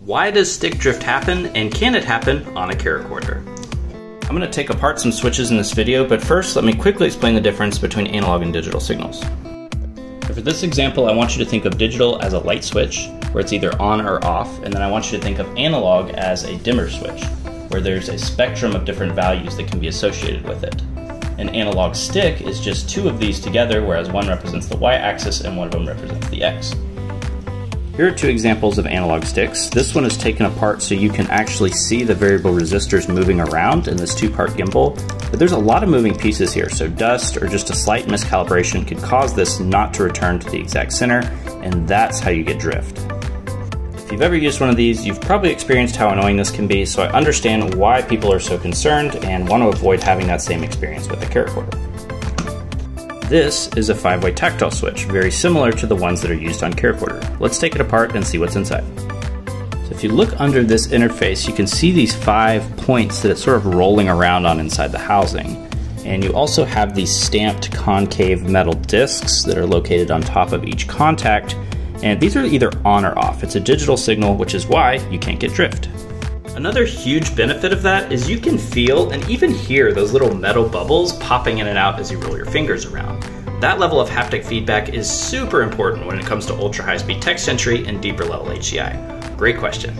Why does stick drift happen, and can it happen on a CharaChorder? I'm going to take apart some switches in this video, but first let me quickly explain the difference between analog and digital signals. So for this example, I want you to think of digital as a light switch, where it's either on or off, and then I want you to think of analog as a dimmer switch, where there's a spectrum of different values that can be associated with it. An analog stick is just two of these together, whereas one represents the y-axis and one of them represents the x. Here are two examples of analog sticks. This one is taken apart so you can actually see the variable resistors moving around in this two-part gimbal, but there's a lot of moving pieces here, so dust or just a slight miscalibration could cause this not to return to the exact center, and that's how you get drift. If you've ever used one of these, you've probably experienced how annoying this can be, so I understand why people are so concerned and want to avoid having that same experience with the CharaChorder. This is a 5-way tactile switch, very similar to the ones that are used on CharaChorder. Let's take it apart and see what's inside. So if you look under this interface, you can see these 5 points that it's sort of rolling around on inside the housing. And you also have these stamped concave metal discs that are located on top of each contact. And these are either on or off. It's a digital signal, which is why you can't get drift. Another huge benefit of that is you can feel and even hear those little metal bubbles popping in and out as you roll your fingers around. That level of haptic feedback is super important when it comes to ultra high-speed text entry and deeper level HCI. Great question.